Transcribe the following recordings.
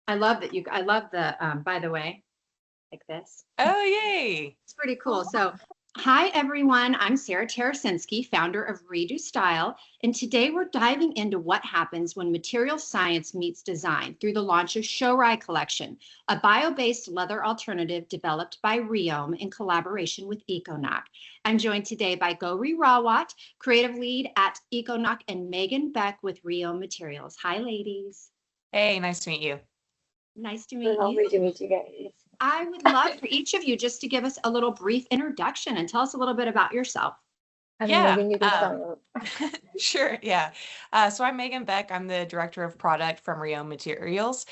I love that I love the, by the way, like this. Oh, yay. It's pretty cool. So, hi everyone. I'm Sarah Teresinski, founder of Redeux Style, and today we're diving into what happens when material science meets design through the launch of Shorai Collection, a bio-based leather alternative developed by Rheom in collaboration with Econock. I'm joined today by Gauri Rawat, creative lead at Econock, and Megan Beck with Rheom Materials. Hi, ladies. Hey, nice to meet you. Nice to meet you. Lovely to meet you guys. I would love for each of you just to give us a little brief introduction and tell us a little bit about yourself. I mean, Yeah, Megan, you can start. sure. Yeah. So I'm Megan Beck. I'm the director of product from Rheom Materials.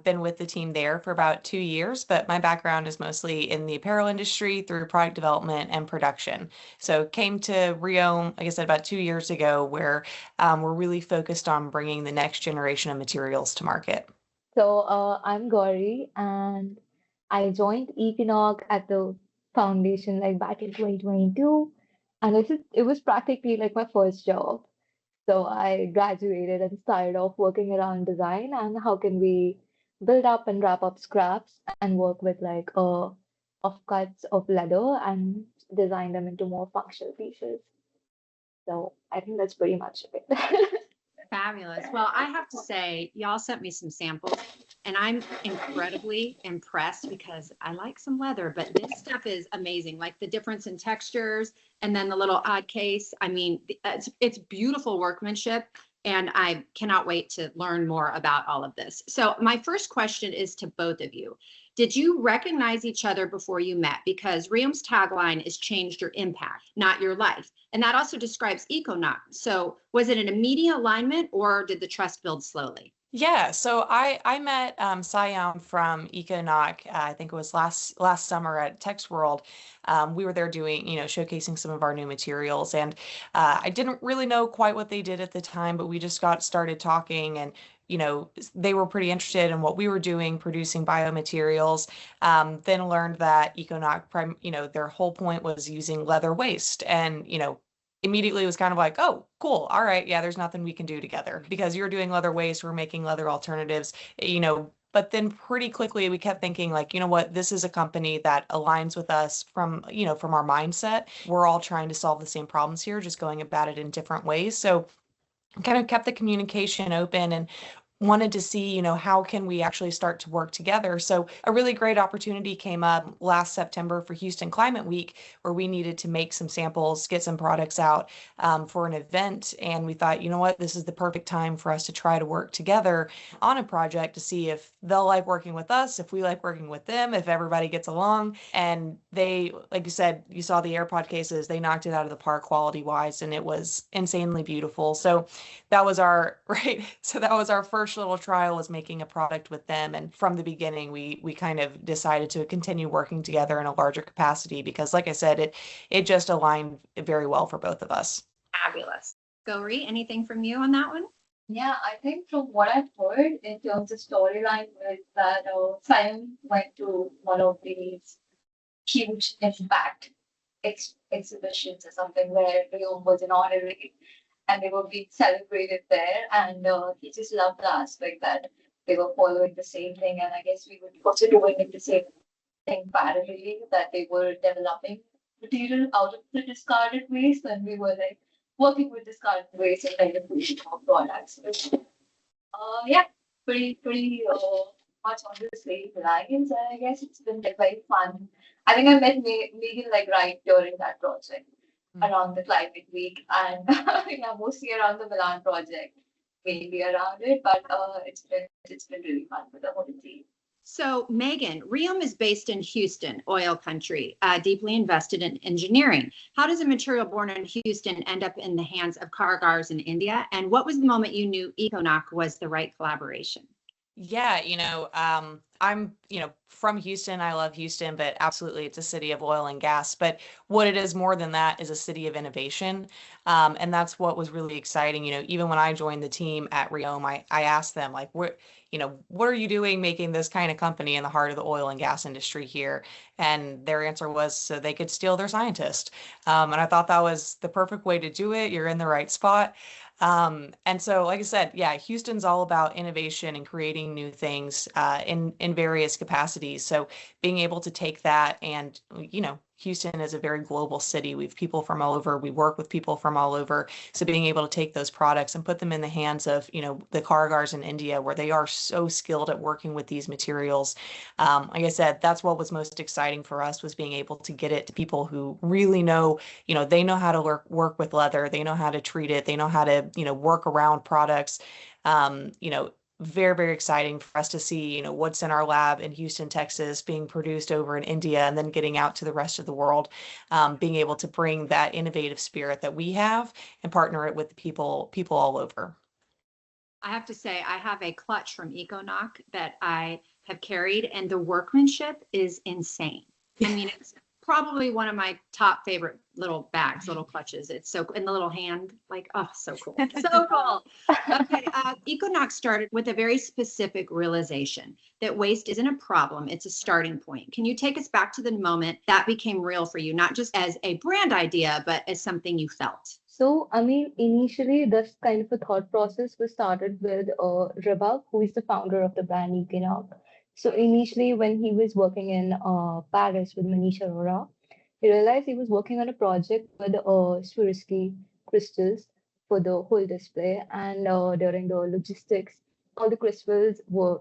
Been with the team there for about 2 years, but my background is mostly in the apparel industry through product development and production. So came to Rheom, like I said, about 2 years ago, where we're really focused on bringing the next generation of materials to market. So, I'm Gauri, and I joined Econock at the foundation like back in 2022, and it was practically like my first job. So I graduated and started off working around design and how can we build up and wrap up scraps and work with like offcuts of leather and design them into more functional pieces. So I think that's pretty much it. Fabulous. Well, I have to say, y'all sent me some samples, and I'm incredibly impressed because I like some leather, but this stuff is amazing. Like the difference in textures and then the little odd case. I mean, it's beautiful workmanship, and I cannot wait to learn more about all of this. So my first question is to both of you. Did you recognize each other before you met? Because Rheom's tagline is change your impact, not your life. And that also describes Econock. So was it an immediate alignment or did the trust build slowly? Yeah, so I met Sayam from Econock. I think it was last summer at Tex World. We were there doing, showcasing some of our new materials, and I didn't really know quite what they did at the time, but we just got started talking, and they were pretty interested in what we were doing, producing biomaterials. Then learned that Econock, their whole point was using leather waste, and immediately was kind of like, oh, cool. All right. Yeah, there's nothing we can do together because you're doing leather waste. We're making leather alternatives, but then pretty quickly we kept thinking like, you know what, this is a company that aligns with us from our mindset. We're all trying to solve the same problems here, just going about it in different ways. So kind of kept the communication open and wanted to see, how can we actually start to work together. So a really great opportunity came up last September for Houston Climate Week, where we needed to make some samples, get some products out for an event. And we thought, you know what, this is the perfect time for us to try to work together on a project to see if they'll like working with us, if we like working with them, if everybody gets along. And they, like you said, you saw the AirPod cases, they knocked it out of the park quality wise, and it was insanely beautiful. So that was our right. So that was our first little trial, was making a product with them. And from the beginning, we kind of decided to continue working together in a larger capacity because, like I said, it just aligned very well for both of us. Fabulous. Gauri, anything from you on that one? Yeah, I think from what I've heard in terms of storyline was that Simon went to one of these huge impact exhibitions or something where Rheom was an honorary and they were being celebrated there. And he just loved the aspect that they were following the same thing. And I guess we were also doing the same thing parallelly, that they were developing material out of the discarded waste and we were like working with discarded waste and kind of creating more products. Yeah, pretty much on the same lines. And I guess it's been like very fun. I think I met Megan like right during that project, around the climate week, and yeah, mostly around the Milan project, mainly around it. But it's been really fun with the whole team. So, Megan, Rheom is based in Houston, oil country, deeply invested in engineering. How does a material born in Houston end up in the hands of Karigars in India? And what was the moment you knew Econock was the right collaboration? Yeah, I'm, from Houston. I love Houston, but absolutely it's a city of oil and gas. But what it is more than that is a city of innovation. And that's what was really exciting. Even when I joined the team at Rheom, I asked them like, what are you doing making this kind of company in the heart of the oil and gas industry here? And their answer was so they could steal their scientist. And I thought that was the perfect way to do it. You're in the right spot. And so, like I said, yeah, Houston's all about innovation and creating new things in various capacities. So being able to take that and, Houston is a very global city. We have people from all over. We work with people from all over. So being able to take those products and put them in the hands of, the Karigars in India, where they are so skilled at working with these materials. Like I said, that's what was most exciting for us, was being able to get it to people who really know, they know how to work with leather. They know how to treat it. They know how to, work around products. Um, you know, Very, very exciting for us to see, what's in our lab in Houston, Texas, being produced over in India, and then getting out to the rest of the world, being able to bring that innovative spirit that we have and partner it with people all over. I have to say, I have a clutch from Econock that I have carried, and the workmanship is insane. I mean, it's probably one of my top favorite little bags, little clutches. It's so, in the little hand, like, oh, so cool. So cool. Okay. Econock started with a very specific realization that waste isn't a problem. It's a starting point. Can you take us back to the moment that became real for you, not just as a brand idea, but as something you felt? So, I mean, initially, this kind of a thought process was started with Rheum, who is the founder of the brand Econock. So, initially, when he was working in Paris with Manish Arora, he realized he was working on a project with Swarovski crystals for the whole display. And during the logistics, all the crystals were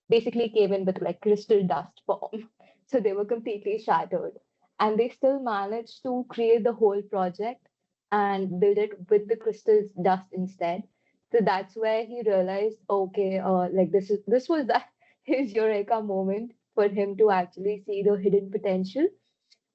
basically came in with like crystal dust form. So, they were completely shattered. And they still managed to create the whole project and build it with the crystal's dust instead. So that's where he realized, okay, like this was that his eureka moment for him to actually see the hidden potential,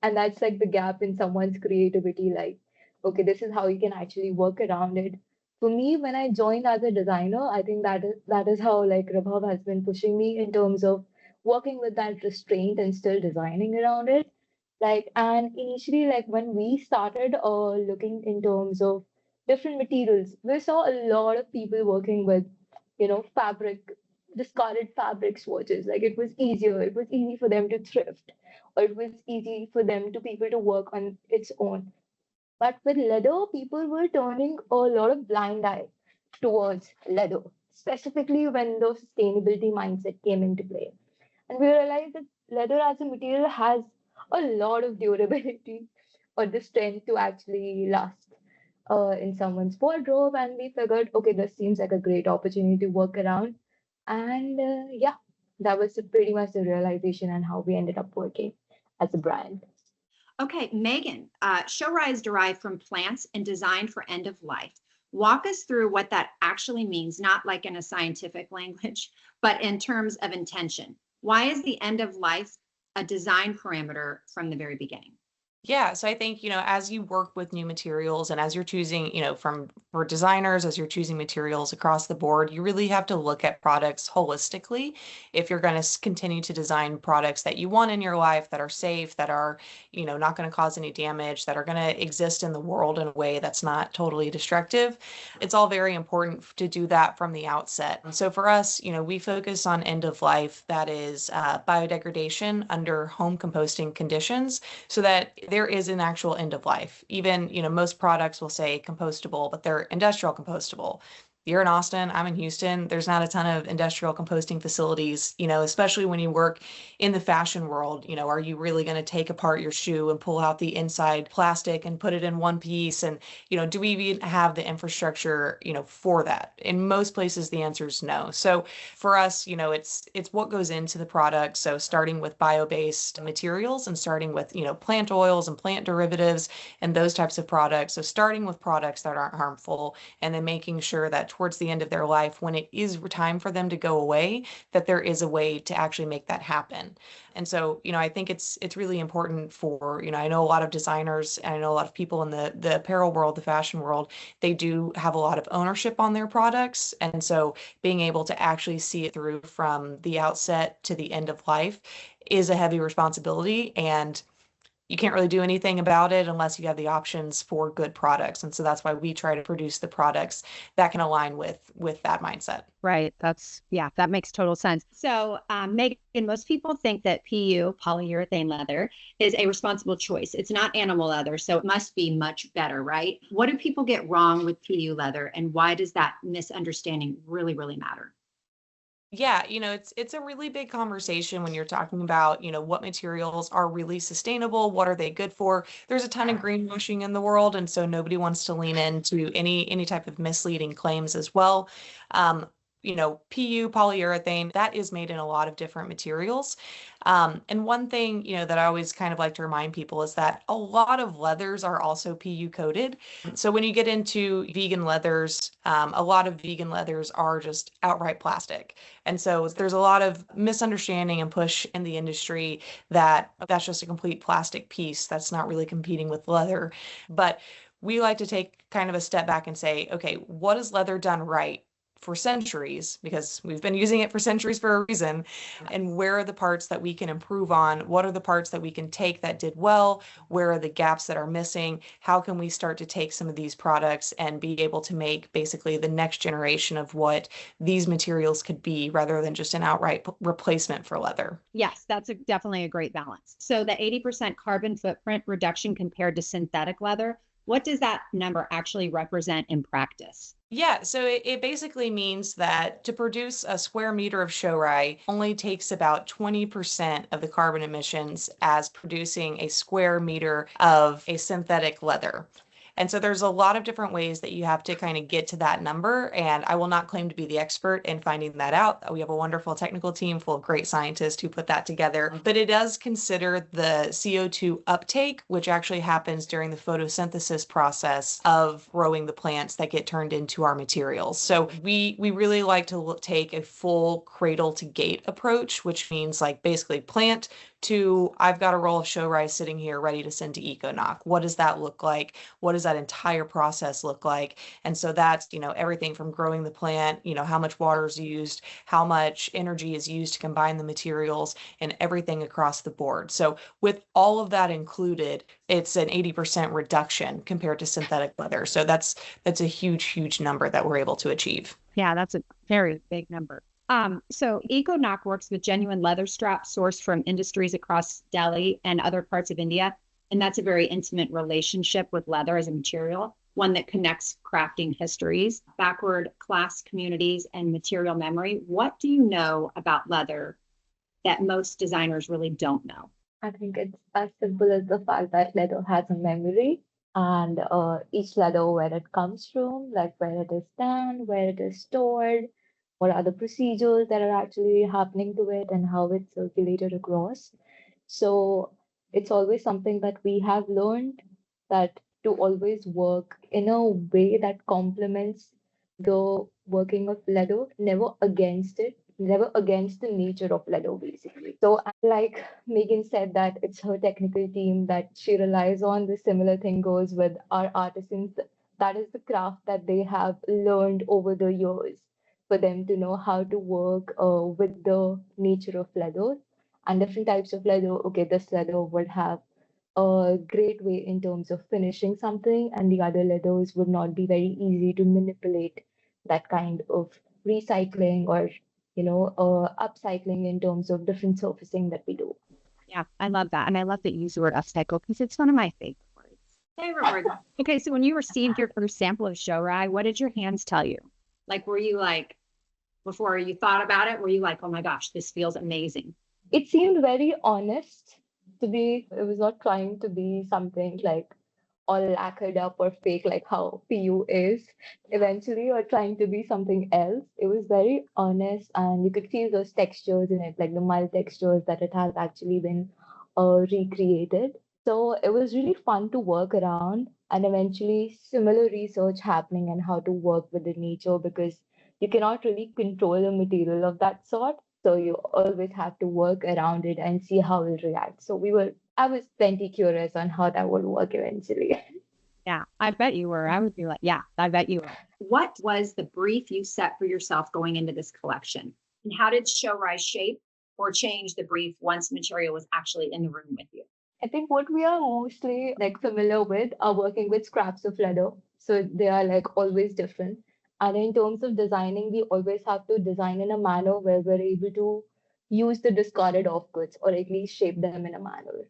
and that's like the gap in someone's creativity. Like, okay, this is how you can actually work around it. For me, when I joined as a designer, I think that is how like Rabhav has been pushing me in terms of working with that restraint and still designing around it. Like, and initially, like when we started looking in terms of different materials, we saw a lot of people working with, fabric, discarded fabric swatches. Like it was easy for them to thrift, or it was easy for them to people to work on its own. But with leather, people were turning a lot of blind eye towards leather, specifically when the sustainability mindset came into play. And we realized that leather as a material has a lot of durability or the strength to actually last in someone's wardrobe. And we figured, okay, this seems like a great opportunity to work around. And yeah, that was pretty much the realization and how we ended up working as a brand. Okay, Megan, Shorai is derived from plants and designed for end of life. Walk us through what that actually means, not like in a scientific language, but in terms of intention. Why is the end of life a design parameter from the very beginning? Yeah, so I think, as you work with new materials and as you're choosing, for designers, as you're choosing materials across the board, you really have to look at products holistically. If you're going to continue to design products that you want in your life, that are safe, that are, not going to cause any damage, that are going to exist in the world in a way that's not totally destructive, it's all very important to do that from the outset. So for us, we focus on end of life that is biodegradation under home composting conditions, so that there is an actual end of life. Even, most products will say compostable, but they're industrial compostable. You're in Austin, I'm in Houston. There's not a ton of industrial composting facilities, especially when you work in the fashion world. Are you really going to take apart your shoe and pull out the inside plastic and put it in one piece? And, do we even have the infrastructure, for that? In most places, the answer is no. So for us, it's what goes into the product. So starting with bio-based materials and starting with, plant oils and plant derivatives and those types of products. So starting with products that aren't harmful, and then making sure that towards the end of their life, when it is time for them to go away, that there is a way to actually make that happen. And so, I think it's really important for, I know a lot of designers and I know a lot of people in the apparel world, the fashion world, they do have a lot of ownership on their products. And so being able to actually see it through from the outset to the end of life is a heavy responsibility. And you can't really do anything about it unless you have the options for good products. And so that's why we try to produce the products that can align with that mindset. Right. That makes total sense. So, Megan, most people think that PU, polyurethane leather, is a responsible choice. It's not animal leather, so it must be much better, right? What do people get wrong with PU leather, and why does that misunderstanding really, really matter? Yeah, it's a really big conversation when you're talking about, what materials are really sustainable, what are they good for? There's a ton of greenwashing in the world, and so nobody wants to lean into any type of misleading claims as well. PU polyurethane, that is made in a lot of different materials. And one thing, that I always kind of like to remind people is that a lot of leathers are also PU coated. So when you get into vegan leathers, a lot of vegan leathers are just outright plastic. And so there's a lot of misunderstanding and push in the industry that that's just a complete plastic piece that's not really competing with leather. But we like to take kind of a step back and say, okay, what has leather done right for centuries, because we've been using it for centuries for a reason, and where are the parts that we can improve on? What are the parts that we can take that did well? Where are the gaps that are missing? How can we start to take some of these products and be able to make basically the next generation of what these materials could be, rather than just an outright replacement for leather? Yes, that's definitely a great balance. So the 80% carbon footprint reduction compared to synthetic leather, what does that number actually represent in practice? Yeah, so it basically means that to produce a square meter of Shorai only takes about 20% of the carbon emissions as producing a square meter of a synthetic leather. And so there's a lot of different ways that you have to kind of get to that number. And I will not claim to be the expert in finding that out. We have a wonderful technical team full of great scientists who put that together. But it does consider the CO2 uptake, which actually happens during the photosynthesis process of growing the plants that get turned into our materials. So we really like to take a full cradle to gate approach, which means like basically plant to I've got a roll of Shorai sitting here ready to send to Econock. What does that look like? What does that entire process look like? And so that's, everything from growing the plant, how much water is used, how much energy is used to combine the materials, and everything across the board. So with all of that included, it's an 80% reduction compared to synthetic leather. So that's a huge, huge number that we're able to achieve. Yeah, that's a very big number. So Econock works with genuine leather straps sourced from industries across Delhi and other parts of India. And that's a very intimate relationship with leather as a material, one that connects crafting histories, backward class communities, and material memory. What do you know about leather that most designers really don't know? I think it's as simple as the fact that leather has a memory, and each leather, where it comes from, like where it is done, where it is stored, what are the procedures that are actually happening to it, and how it's circulated across. So it's always something that we have learned, that to always work in a way that complements the working of leather, never against it, never against the nature of leather, basically. So, like Megan said, that it's her technical team that she relies on. The similar thing goes with our artisans. That is the craft that they have learned over the years, for them to know how to work with the nature of leather and different types of leather. Okay, this leather would have a great way in terms of finishing something, and the other leathers would not be very easy to manipulate that kind of recycling or upcycling in terms of different surfacing that we do. Yeah, I love that. And I love that you use the word upcycle because it's one of my favorite words. Favorite word. Okay, so when you received your first sample of Shorai, what did your hands tell you? Like, were you like, before you thought about it, were you like, oh my gosh, this feels amazing? It seemed very honest to be. It was not trying to be something like all lacquered up or fake, like how PU is eventually, or trying to be something else. It was very honest, and you could feel those textures in it, like the mild textures that it has actually been recreated. So it was really fun to work around, and eventually similar research happening on how to work with the nature, because you cannot really control the material of that sort. So you always have to work around it and see how it reacts. So I was plenty curious on how that would work eventually. Yeah, I bet you were. I would be like, yeah, I bet you were. What was the brief you set for yourself going into this collection? And how did Shorai shape or change the brief once material was actually in the room with you? I think what we are mostly like familiar with are working with scraps of leather. So they are like always different. And in terms of designing, we always have to design in a manner where we're able to use the discarded off goods or at least shape them in a manner.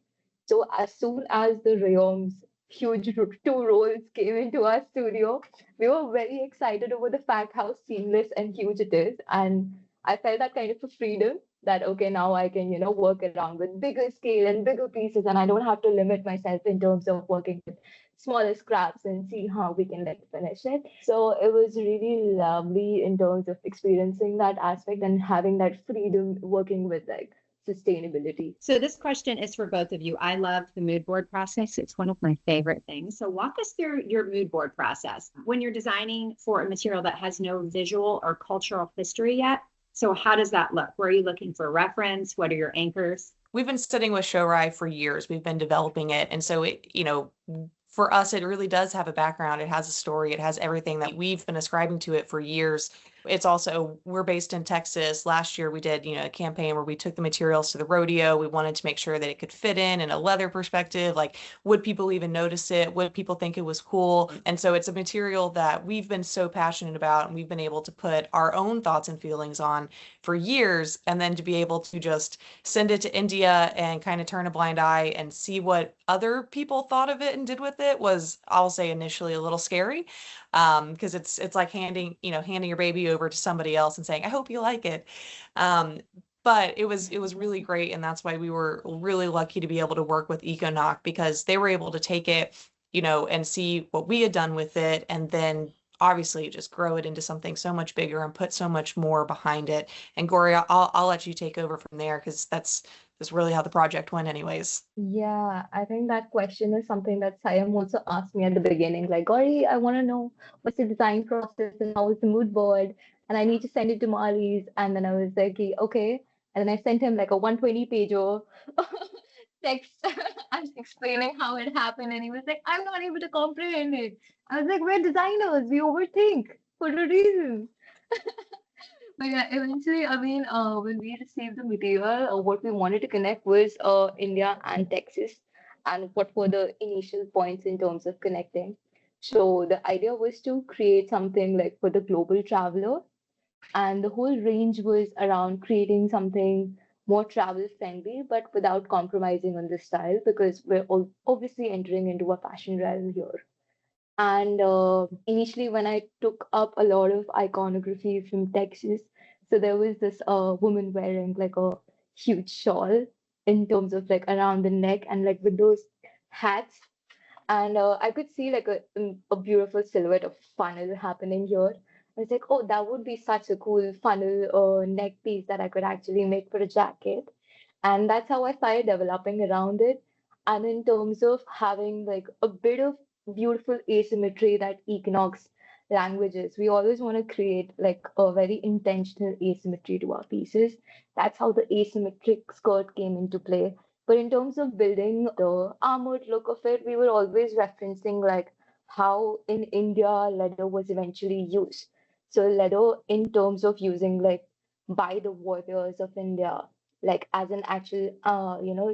So as soon as the Rheom's huge two rolls came into our studio, we were very excited over the fact how seamless and huge it is. And I felt that kind of a freedom that okay, now I can, work around with bigger scale and bigger pieces, and I don't have to limit myself in terms of working with smaller scraps and see how we can like finish it. So it was really lovely in terms of experiencing that aspect and having that freedom working with like sustainability. So this question is for both of you. I love the mood board process. It's one of my favorite things. So walk us through your mood board process. When you're designing for a material that has no visual or cultural history yet, so how does that look? Where are you looking for reference? What are your anchors? We've been studying with Shorai for years. We've been developing it. And so for us, it really does have a background. It has a story. It has everything that we've been ascribing to it for years. It's also, we're based in Texas. Last year we did, a campaign where we took the materials to the rodeo. We wanted to make sure that it could fit in a leather perspective. Like, would people even notice it? Would people think it was cool? And so it's a material that we've been so passionate about, and we've been able to put our own thoughts and feelings on for years. And then to be able to just send it to India and kind of turn a blind eye and see what other people thought of it and did with it was, I'll say, initially a little scary. Because it's like handing your baby over to somebody else and saying, I hope you like it. But it was really great. And that's why we were really lucky to be able to work with Econock, because they were able to take it, and see what we had done with it. And then obviously just grow it into something so much bigger and put so much more behind it. And Gori, I'll let you take over from there, because that's really how the project went anyways. Yeah, I think that question is something that Sayam also asked me at the beginning. Like, Gauri, I want to know what's the design process and how is the mood board? And I need to send it to Maris. And then I was like, okay. And then I sent him like a 120 pager text and explaining how it happened. And he was like, I'm not able to comprehend it. I was like, we're designers. We overthink for a reason. But yeah, eventually, I mean, when we received the material, what we wanted to connect was India and Texas, and what were the initial points in terms of connecting. So the idea was to create something like for the global traveler, and the whole range was around creating something more travel friendly, but without compromising on the style, because we're all obviously entering into a fashion realm here. And initially, when I took up a lot of iconography from Texas, so there was this woman wearing like a huge shawl in terms of like around the neck and like with those hats. And I could see like a beautiful silhouette of funnel happening here. I was like, oh, that would be such a cool funnel neck piece that I could actually make for a jacket. And that's how I started developing around it. And in terms of having like a bit of beautiful asymmetry that Econock's languages, we always want to create like a very intentional asymmetry to our pieces. That's how the asymmetric skirt came into play. But in terms of building the armored look of it, we were always referencing like how in India leather was eventually used. So leather in terms of using like by the warriors of India, like as an actual,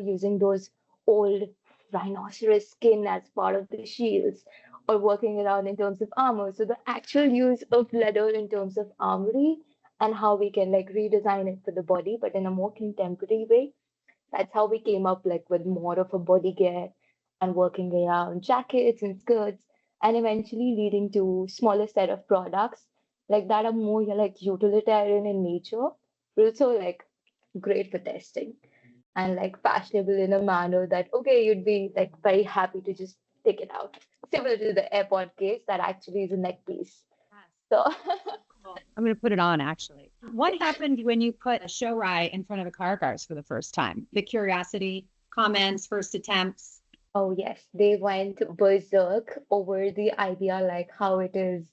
using those old rhinoceros skin as part of the shields or working around in terms of armor. So the actual use of leather in terms of armory and how we can like redesign it for the body, but in a more contemporary way. That's how we came up like with more of a body gear and working around jackets and skirts and eventually leading to smaller set of products like that are more like utilitarian in nature, but also like great for testing and like fashionable in a manner that okay, you'd be like very happy to just take it out. Similar to the AirPod case that actually is a neck piece. So Cool. I'm going to put it on actually. What happened when you put a Shorai in front of a Karigars for the first time? The curiosity, comments, first attempts. oh yes, they went berserk over the idea like how it is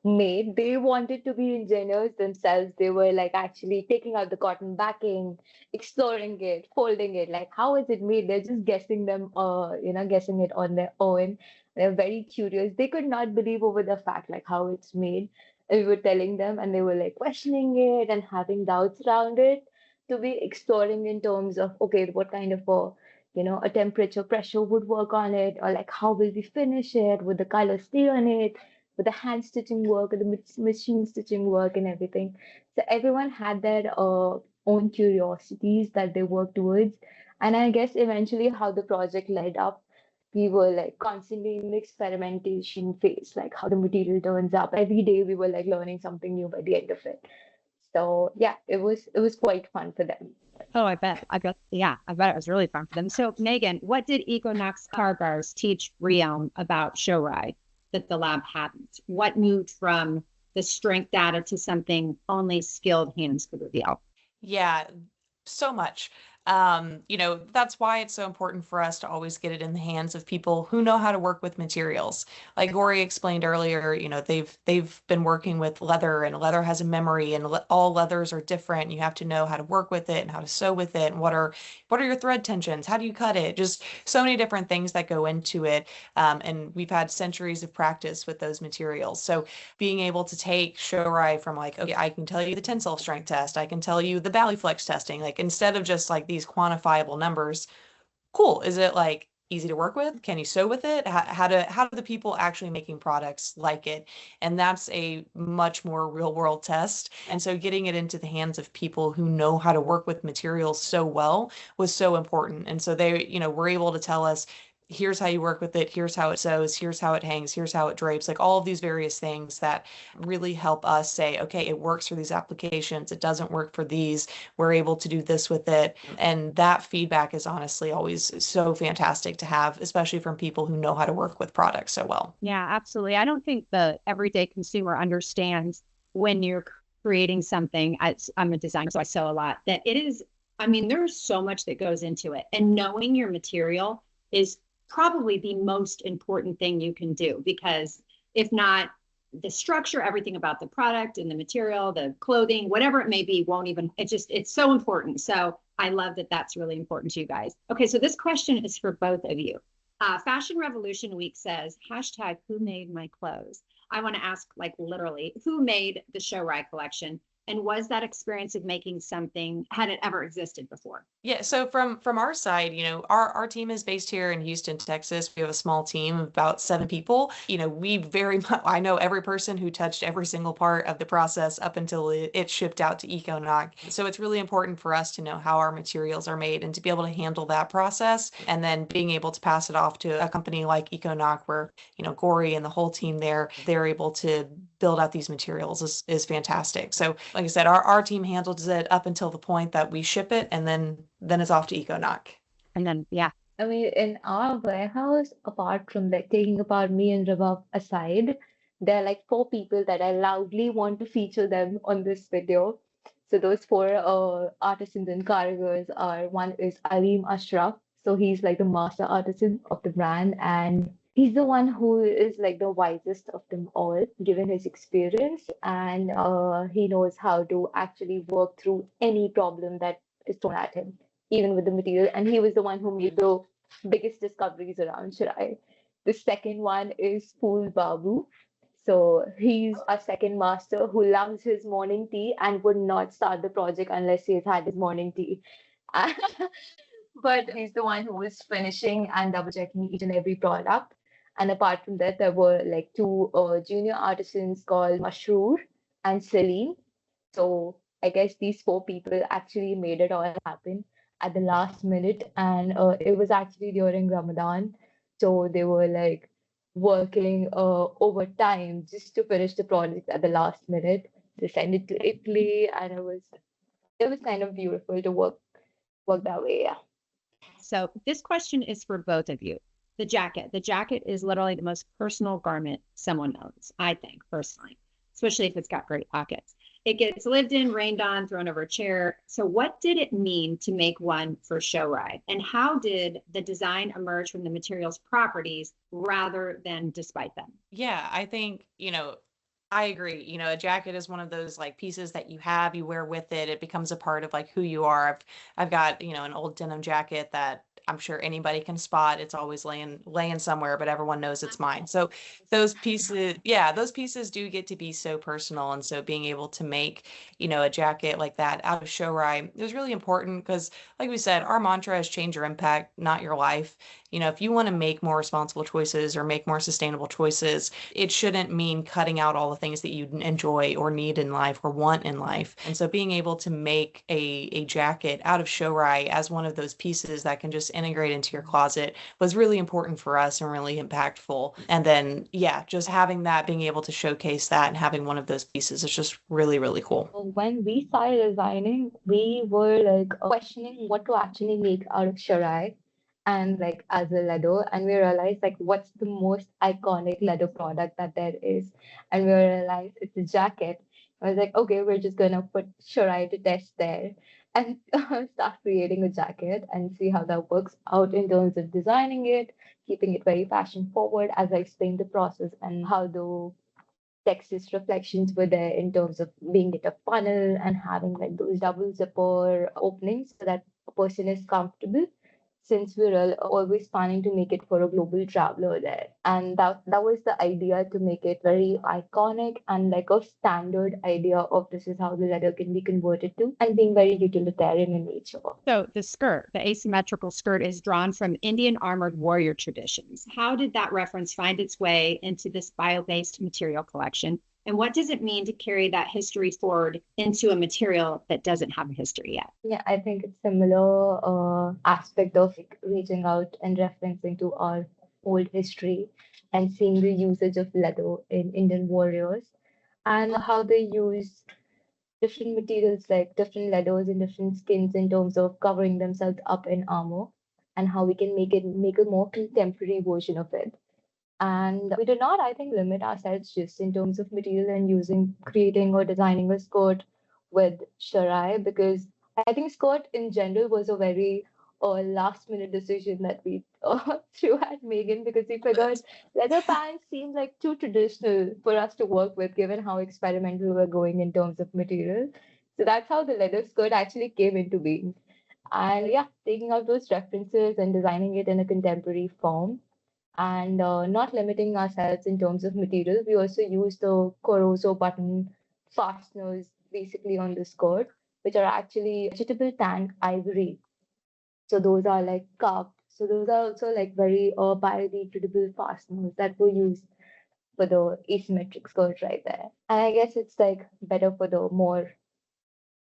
made. They wanted to be engineers themselves. They were like actually taking out the cotton backing, exploring it, folding it. Like how is it made? They're just guessing guessing it on their own. They're very curious. They could not believe over the fact like how it's made. And we were telling them, and they were like questioning it and having doubts around it. To be exploring in terms of okay, what kind of a a temperature pressure would work on it, or like how will we finish it, would the color stay on it, would the hand stitching work, or the machine stitching work, and everything. So everyone had their own curiosities that they worked towards. And I guess eventually how the project led up, we were like constantly in the experimentation phase, like how the material turns up. Every day we were like learning something new by the end of it. So yeah, it was quite fun for them. Oh, I bet. Yeah, I bet it was really fun for them. So, Megan, what did Econock's Karigars teach Rheom about Shorai that the lab hadn't? What moved from the strength data to something only skilled hands could reveal? Yeah, so much. That's why it's so important for us to always get it in the hands of people who know how to work with materials. Like Gori explained earlier, they've been working with leather, and leather has a memory, and all leathers are different. You have to know how to work with it and how to sew with it, and what are your thread tensions? How do you cut it? Just so many different things that go into it. And we've had centuries of practice with those materials. So being able to take Shorai from like, okay, I can tell you the tensile strength test, I can tell you the belly flex testing, like instead of just like these quantifiable numbers. Cool. Is it like easy to work with? Can you sew with it? How do the people actually making products like it? And that's a much more real world test. And so getting it into the hands of people who know how to work with materials so well was so important. And so they, were able to tell us, here's how you work with it, here's how it sews, here's how it hangs, here's how it drapes, like all of these various things that really help us say, okay, it works for these applications, it doesn't work for these, we're able to do this with it. And that feedback is honestly always so fantastic to have, especially from people who know how to work with products so well. Yeah, absolutely. I don't think the everyday consumer understands when you're creating something. I'm a designer, so I sew a lot, that it is, there's so much that goes into it. And knowing your material is probably the most important thing you can do, because if not, the structure, everything about the product and the material, the clothing, whatever it may be, won't even, it's so important. So I love that that's really important to you guys. Okay, so this question is for both of you. Fashion Revolution Week says, #WhoMadeMyClothes. I want to ask, like, literally, who made the Shorai collection? And was that experience of making something, had it ever existed before? Yeah, so from our side, our team is based here in Houston, Texas. We have a small team of about 7 people. We very much, I know every person who touched every single part of the process up until it shipped out to Econock. So it's really important for us to know how our materials are made and to be able to handle that process, and then being able to pass it off to a company like Econock, where Gori and the whole team there, they're able to build out these materials is fantastic. So like I said, our team handles it up until the point that we ship it, and then it's off to Econock. And then, yeah. In our warehouse, apart from like taking apart me and Rabav aside, there are like 4 people that I loudly want to feature them on this video. So those 4 artisans and Karigars are, one is Alim Ashraf. So he's like the master artisan of the brand, and he's the one who is like the wisest of them all, given his experience, and he knows how to actually work through any problem that is thrown at him, even with the material. And he was the one who made the biggest discoveries around Shorai. The second one is Pool Babu. So he's a second master who loves his morning tea and would not start the project unless he has had his morning tea. But he's the one who was finishing and double checking each and every product. And apart from that, there were like 2 junior artisans called Mashroor and Celine. So I guess these 4 people actually made it all happen at the last minute. And it was actually during Ramadan. So they were like working overtime just to finish the project at the last minute. They sent it to Italy, and it was kind of beautiful to work that way. Yeah. So this question is for both of you. The jacket is literally the most personal garment someone owns, I think, personally, especially if it's got great pockets. It gets lived in, rained on, thrown over a chair. So what did it mean to make one for Shorai? And how did the design emerge from the material's properties rather than despite them? Yeah, I think, I agree. A jacket is one of those like pieces that you wear with it. It becomes a part of like who you are. I've got, an old denim jacket that I'm sure anybody can spot. It's always laying somewhere, but everyone knows it's mine. So those pieces do get to be so personal. And so being able to make, a jacket like that out of Shorai, it was really important because, like we said, our mantra is change your impact, not your life. If you want to make more responsible choices or make more sustainable choices, it shouldn't mean cutting out all the things that you enjoy or need in life or want in life. And so being able to make a jacket out of Shorai as one of those pieces that can just integrate into your closet was really important for us and really impactful. And then, just having that, being able to showcase that and having one of those pieces is just really, really cool. When we started designing, we were like questioning what to actually make out of Shorai and like as a leather, and we realized like what's the most iconic leather product that there is, and we realized it's a jacket. I was like, okay, we're just gonna put Shorai to test there and start creating a jacket and see how that works out in terms of designing it, keeping it very fashion forward as I explained the process and how the Texas reflections were there in terms of being it a funnel and having like those double zipper openings so that a person is comfortable, since we're always planning to make it for a global traveler there. And that was the idea, to make it very iconic and like a standard idea of this is how the leather can be converted to, and being very utilitarian in nature. So the skirt, the asymmetrical skirt, is drawn from Indian armored warrior traditions. How did that reference find its way into this bio-based material collection? And what does it mean to carry that history forward into a material that doesn't have a history yet? Yeah, I think it's similar aspect of like, reaching out and referencing to our old history and seeing the usage of leather in Indian warriors and how they use different materials like different leathers and different skins in terms of covering themselves up in armor, and how we can make a more contemporary version of it. And we did not, I think, limit ourselves just in terms of material and creating or designing a skirt with Shorai, because I think skirt in general was a very last minute decision that we threw at Megan, because we figured leather pants seemed like too traditional for us to work with given how experimental we were going in terms of material. So that's how the leather skirt actually came into being. And yeah, taking out those references and designing it in a contemporary form, and not limiting ourselves in terms of material. We also use the Corozo button fasteners basically on the skirt, which are actually vegetable tan ivory. So those are like carved. So those are also like very biodegradable fasteners that were used for the asymmetric skirt right there. And I guess it's like better for the more,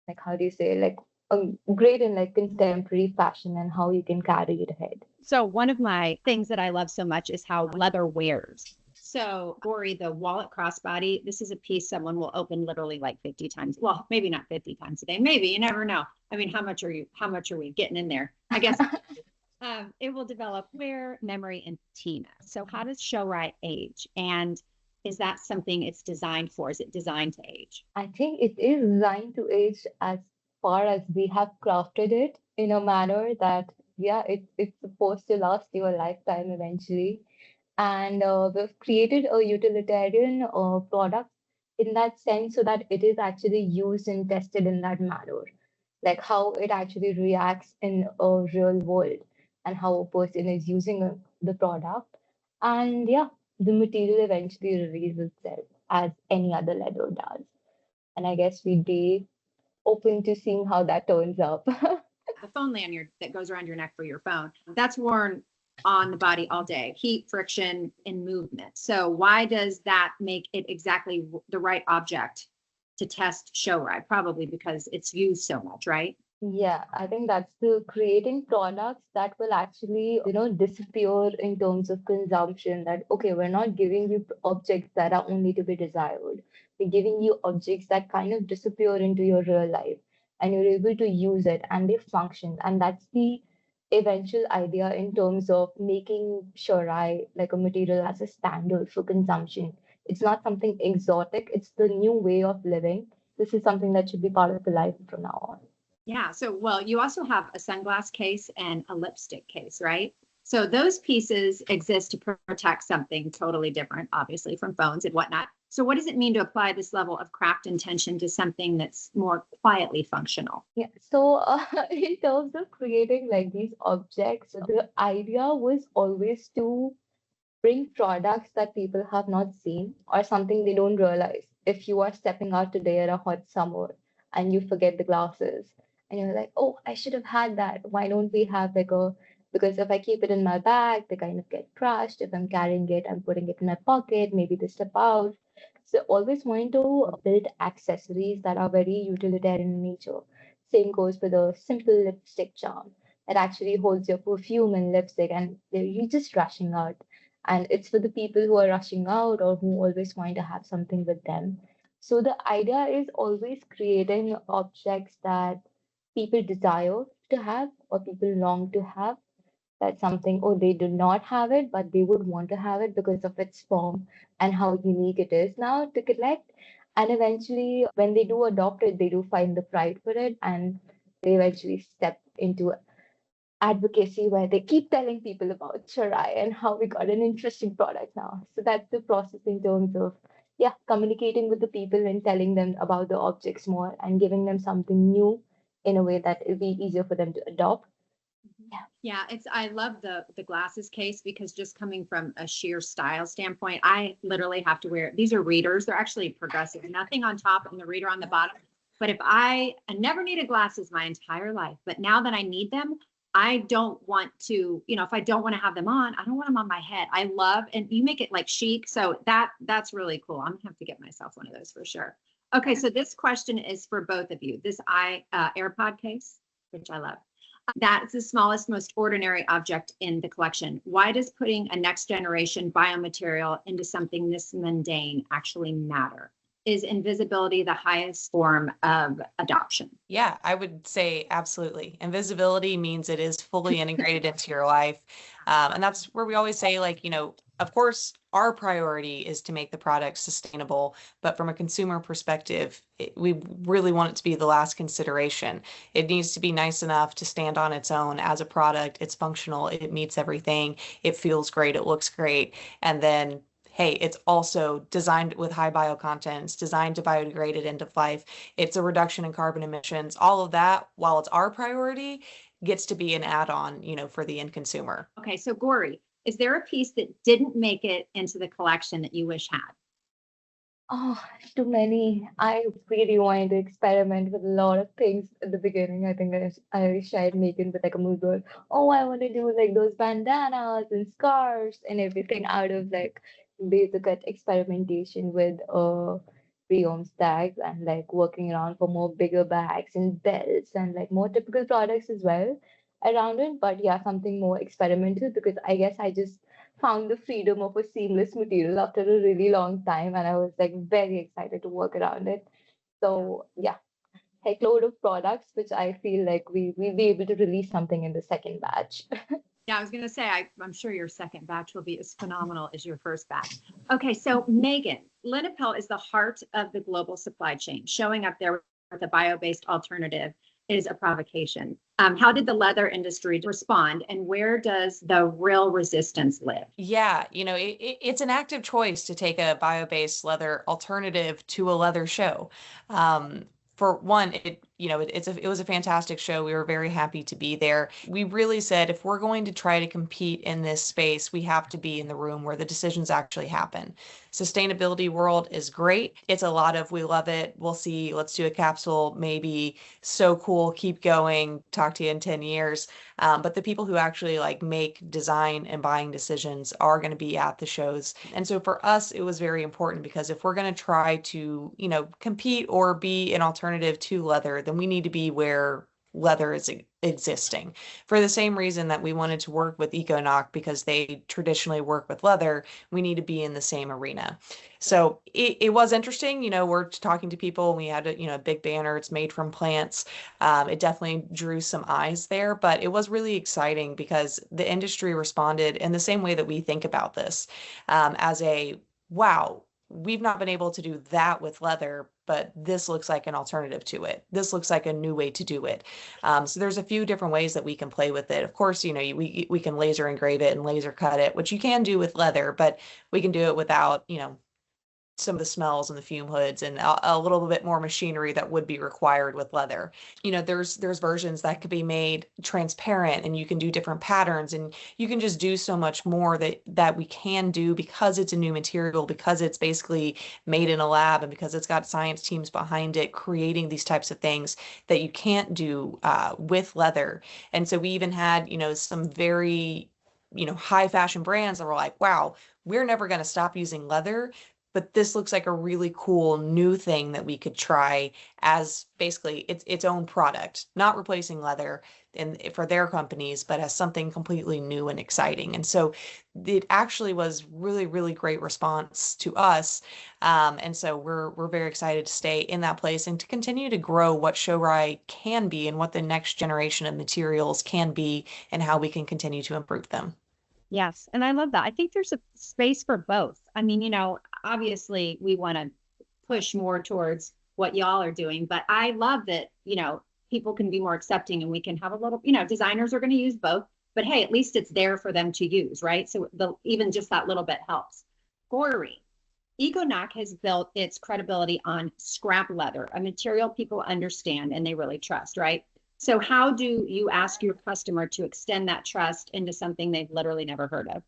like, how do you say, like great in like contemporary fashion and how you can carry it ahead. So one of my things that I love so much is how leather wears. So Gori, the wallet crossbody, this is a piece someone will open literally like 50 times. Well, maybe not 50 times a day. Maybe, you never know. I mean, how much are we getting in there? I guess it will develop wear, memory, and patina. So how does Shorai age? And is that something it's designed for? Is it designed to age? I think it is designed to age as far as we have crafted it in a manner that, yeah, it's supposed to last you a lifetime eventually. And we've created a utilitarian product in that sense so that it is actually used and tested in that manner, like how it actually reacts in a real world and how a person is using the product. And yeah, the material eventually reveals itself as any other leather does. And I guess we'd be open to seeing how that turns up. The phone lanyard that goes around your neck for your phone, that's worn on the body all day. Heat, friction, and movement. So why does that make it exactly the right object to test Shorai? Probably because it's used so much, right? Yeah, I think that's the creating products that will actually, disappear in terms of consumption. That, okay, we're not giving you objects that are only to be desired. We're giving you objects that kind of disappear into your real life and you're able to use it and they function. And that's the eventual idea in terms of making Shorai like a material as a standard for consumption. It's not something exotic, it's the new way of living. This is something that should be part of the life from now on. Yeah. So, well, you also have a sunglass case and a lipstick case, right? So those pieces exist to protect something totally different, obviously, from phones and whatnot. So what does it mean to apply this level of craft intention to something that's more quietly functional? Yeah. So, in terms of creating like these objects, the idea was always to bring products that people have not seen or something they don't realize. If you are stepping out today in a hot summer and you forget the glasses and you're like, oh, I should have had that. Why don't we have like a, because if I keep it in my bag, they kind of get crushed. If I'm carrying it, I'm putting it in my pocket, maybe they step out. So always wanting to build accessories that are very utilitarian in nature. Same goes with a simple lipstick charm that actually holds your perfume and lipstick and you're just rushing out, and it's for the people who are rushing out or who always want to have something with them. So the idea is always creating objects that people desire to have or people long to have. That's something, or they do not have it, but they would want to have it because of its form and how unique it is now to collect. And eventually, when they do adopt it, they do find the pride for it and they eventually step into advocacy where they keep telling people about Shorai and how we got an interesting product now. So that's the process in terms of, yeah, communicating with the people and telling them about the objects more and giving them something new in a way that it'll be easier for them to adopt. Yeah, I love the glasses case because just coming from a sheer style standpoint, I literally have to wear, these are readers. They're actually progressive, nothing on top and the reader on the bottom. But if I never needed glasses my entire life, but now that I need them, I don't want to, if I don't want to have them on, I don't want them on my head. I love, and you make it like chic. So that's really cool. I'm gonna have to get myself one of those for sure. Okay, so this question is for both of you. This AirPod case, which I love. That's the smallest, most ordinary object in the collection. Why does putting a next generation biomaterial into something this mundane actually matter? Is invisibility the highest form of adoption? Yeah, I would say absolutely. Invisibility means it is fully integrated into your life. And that's where we always say, like, of course, our priority is to make the product sustainable, but from a consumer perspective, we really want it to be the last consideration. It needs to be nice enough to stand on its own as a product. It's functional, it meets everything, it feels great, it looks great. And then hey, it's also designed with high bio content, it's designed to biodegrade at end of life. It's a reduction in carbon emissions. All of that, while it's our priority, gets to be an add-on, for the end consumer. Okay, so Gauri, is there a piece that didn't make it into the collection that you wish had? Oh, too many. I really wanted to experiment with a lot of things at the beginning. I think I shared Megan with like a moodboard. Oh, I want to do like those bandanas and scarves and everything out of like basic experimentation with Rheom tags and like working around for more bigger bags and belts and like more typical products as well around it. But yeah, something more experimental because I guess I just found the freedom of a seamless material after a really long time, and I was like very excited to work around it. So yeah, heck load of products which I feel like we'll be able to release something in the second batch. Yeah, I was going to say, I'm sure your second batch will be as phenomenal as your first batch. Okay, so Megan, Lineapelle is the heart of the global supply chain. Showing up there with a bio-based alternative is a provocation. How did the leather industry respond, and where does the real resistance live? Yeah, it's an active choice to take a bio-based leather alternative to a leather show. For one, it was a fantastic show. We were very happy to be there. We really said if we're going to try to compete in this space, we have to be in the room where the decisions actually happen. Sustainability world is great. It's a lot of we love it. We'll see. Let's do a capsule. Maybe so cool. Keep going. Talk to you in 10 years. But the people who actually like make design and buying decisions are going to be at the shows. And so for us, it was very important because if we're going to try to, compete or be an alternative to leather, then we need to be where leather is existing. For the same reason that we wanted to work with Econock because they traditionally work with leather, we need to be in the same arena. So it was interesting, we're talking to people and we had a big banner, it's made from plants. It definitely drew some eyes there, but it was really exciting because the industry responded in the same way that we think about this, as a, wow, we've not been able to do that with leather, but this looks like an alternative to it. This looks like a new way to do it. So there's a few different ways that we can play with it. Of course, we can laser engrave it and laser cut it, which you can do with leather, but we can do it without, some of the smells and the fume hoods and a little bit more machinery that would be required with leather. You know, there's versions that could be made transparent and you can do different patterns and you can just do so much more that we can do because it's a new material, because it's basically made in a lab and because it's got science teams behind it creating these types of things that you can't do with leather. And so we even had, you know, some very, you know, high fashion brands that were like, wow, we're never going to stop using leather, but this looks like a really cool new thing that we could try as basically its own product, not replacing leather for their companies, but as something completely new and exciting. And so it actually was really, really great response to us. And so we're very excited to stay in that place and to continue to grow what Shorai can be and what the next generation of materials can be and how we can continue to improve them. Yes. And I love that. I think there's a space for both. I mean, you know, obviously we want to push more towards what y'all are doing, but I love that, you know, people can be more accepting and we can have a little, you know, designers are going to use both, but hey, at least it's there for them to use, right? So even just that little bit helps. Gory. Econock has built its credibility on scrap leather, a material people understand and they really trust, right? So how do you ask your customer to extend that trust into something they've literally never heard of?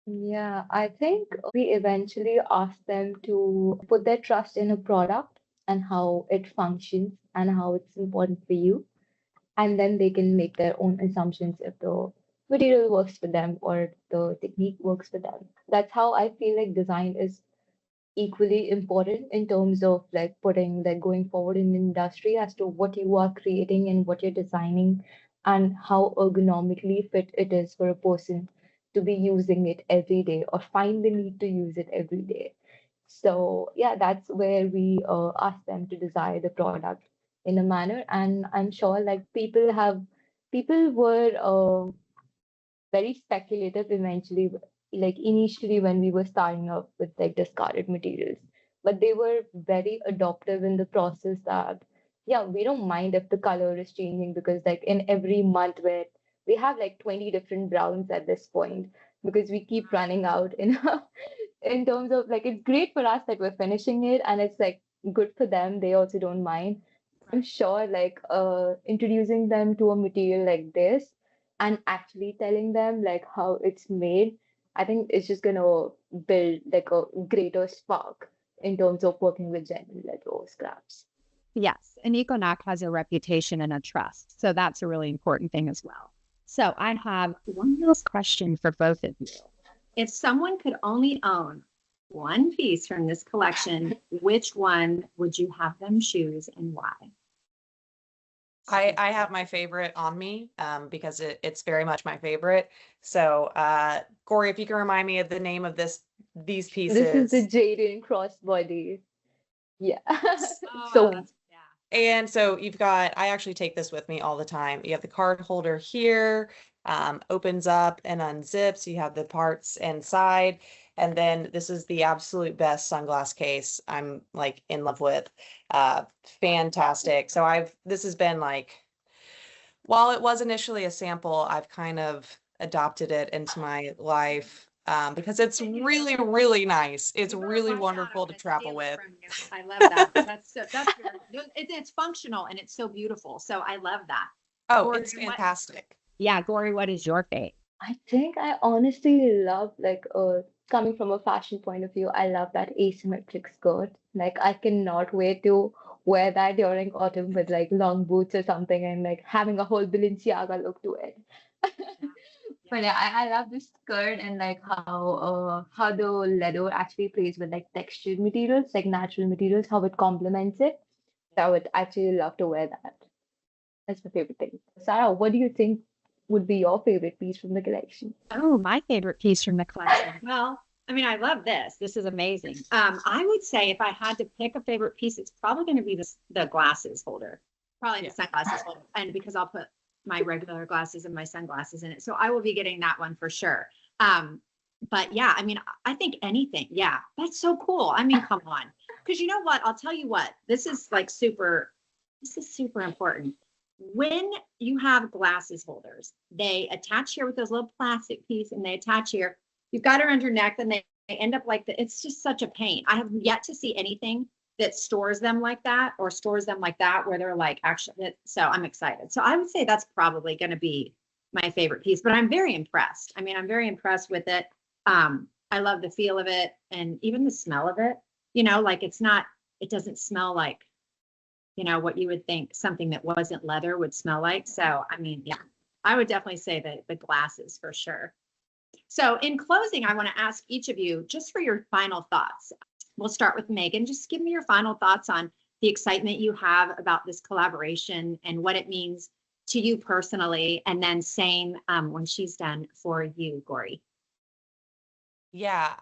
Yeah, I think we eventually ask them to put their trust in a product and how it functions and how it's important for you. And then they can make their own assumptions if the material works for them or the technique works for them. That's how I feel like design is equally important in terms of like putting like going forward in the industry as to what you are creating and what you're designing and how ergonomically fit it is for a person to be using it every day or find the need to use it every day. So yeah, that's where we ask them to design the product in a manner, and I'm sure like people were very speculative eventually, like initially when we were starting up with like discarded materials, but they were very adoptive in the process that yeah, we don't mind if the color is changing because like in every month where we have like 20 different browns at this point because we keep running out in in terms of like it's great for us that we're finishing it and it's like good for them, they also don't mind. I'm sure like introducing them to a material like this and actually telling them like how it's made, I think it's just gonna build like a greater spark in terms of working with general leather or scraps. Yes, and Econock has a reputation and a trust. So that's a really important thing as well. So I have one last question for both of you. If someone could only own one piece from this collection, which one would you have them choose and why? I have my favorite on me because it's very much my favorite. So Corey, if you can remind me of the name of these pieces. This is the Jaden crossbody. Yeah. Oh, So yeah. And so you've got, I actually take this with me all the time. You have the card holder here, opens up and unzips. You have the parts inside. And then this is the absolute best sunglass case I'm like in love with. Fantastic. So this has been like, while it was initially a sample, I've kind of adopted it into my life because it's really, really nice. It's really wonderful to travel with. I love that. It's functional and it's so beautiful. So I love that. Oh, Gory, it's fantastic. Yeah, Gory, what is your fate? I think I honestly love like coming from a fashion point of view, I love that asymmetric skirt. Like I cannot wait to wear that during autumn with like long boots or something and like having a whole Balenciaga look to it. But yeah, I love this skirt and like how the leather actually plays with like textured materials, like natural materials, how it complements it. So I would actually love to wear that. That's my favorite thing. Sarah, what do you think would be your favorite piece from the collection? Oh, my favorite piece from the collection. Well, I mean, I love this. This is amazing. I would say if I had to pick a favorite piece, it's probably going to be the glasses holder, probably the sunglasses holder, and because I'll put my regular glasses and my sunglasses in it, so I will be getting that one for sure. But yeah, I mean, I think anything. Yeah, that's so cool. I mean, come on, because you know what? I'll tell you what. This is super important. When you have glasses holders, they attach here with those little plastic piece and they attach here. You've got it around your neck, then they They end up like it's just such a pain. I have yet to see anything that stores them like that or stores them like that where they're like actually, so I'm excited. So I would say that's probably going to be my favorite piece, but I'm very impressed. I mean, I'm very impressed with it. I love the feel of it and even the smell of it, like it doesn't smell like, what you would think something that wasn't leather would smell like. So, I mean, yeah, I would definitely say that the glasses for sure. So in closing, I want to ask each of you just for your final thoughts. We'll start with Megan. Just give me your final thoughts on the excitement you have about this collaboration and what it means to you personally, and then same when she's done for you, Gori. Yeah,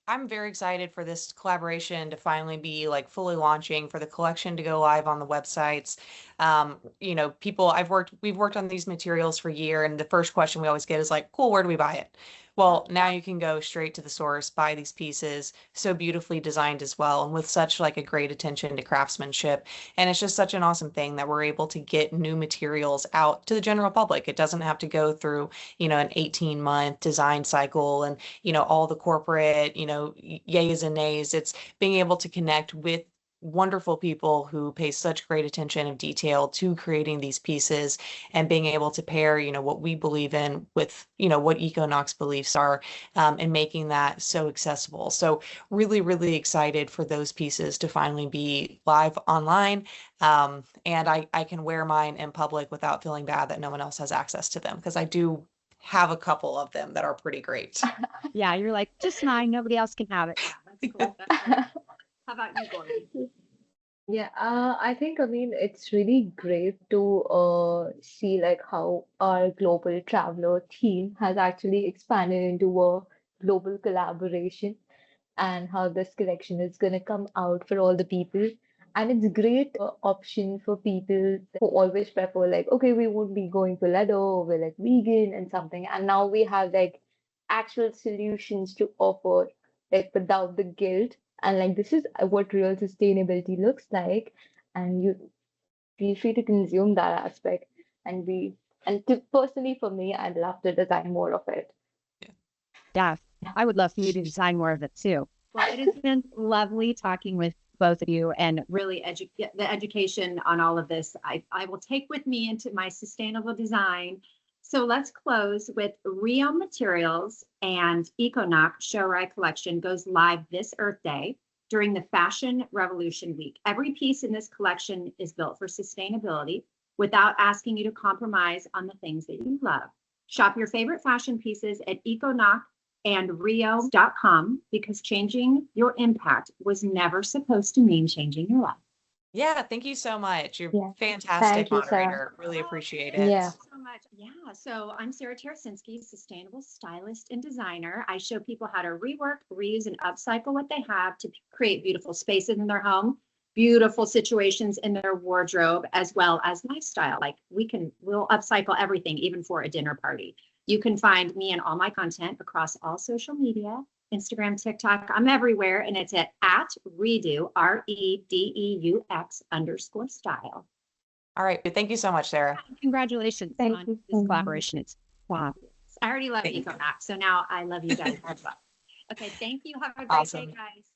I'm very excited for this collaboration to finally be like fully launching, for the collection to go live on the websites. We've worked on these materials for a year, and the first question we always get is like, cool, where do we buy it? Well, now you can go straight to the source, buy these pieces, so beautifully designed as well, and with such like a great attention to craftsmanship. And it's just such an awesome thing that we're able to get new materials out to the general public. It doesn't have to go through, an 18-month design cycle and, all the corporate, yays and nays. It's being able to connect with wonderful people who pay such great attention of detail to creating these pieces, and being able to pair, what we believe in with, what Econock's beliefs are, and making that so accessible. So really, really excited for those pieces to finally be live online. And I can wear mine in public without feeling bad that no one else has access to them, because I do have a couple of them that are pretty great. Yeah, you're like, just mine, nobody else can have it. Yeah, that's cool. That's cool. How about you, Gori? Yeah, I think, I mean, it's really great to see like how our global traveler theme has actually expanded into a global collaboration, and how this collection is going to come out for all the people. And it's great option for people who always prefer like, okay, we won't be going for leather, or we're like vegan and something. And now we have like actual solutions to offer, like without the guilt. And like this is what real sustainability looks like. And you feel free to consume that aspect. And personally for me, I'd love to design more of it. Yeah, I would love for you to design more of it too. Well, it has been lovely talking with both of you, and really the education on all of this, I will take with me into my sustainable design. So let's close with Rheom Materials and Econock Shorai Collection goes live this Earth Day during the Fashion Revolution Week. Every piece in this collection is built for sustainability without asking you to compromise on the things that you love. Shop your favorite fashion pieces at Econock and Rheom.com, because changing your impact was never supposed to mean changing your life. Yeah, thank you so much. You're Yeah. fantastic Thank you, Sarah. moderator. Really appreciate it. Yeah. Thank you so much. Yeah, so I'm Sarah Teresinski, sustainable stylist and designer. I show people how to rework, reuse, and upcycle what they have to create beautiful spaces in their home, beautiful situations in their wardrobe, as well as lifestyle. Like we'll upcycle everything, even for a dinner party. You can find me and all my content across all social media, Instagram, TikTok. I'm everywhere, and it's at Redeux, REDEUX_style. All right. Thank you so much, Sarah. Congratulations Thank on you. this collaboration. It's wow. I already love Thank you. Econock, so now I love you guys as well. Okay, thank you. Have a great Awesome. day, guys.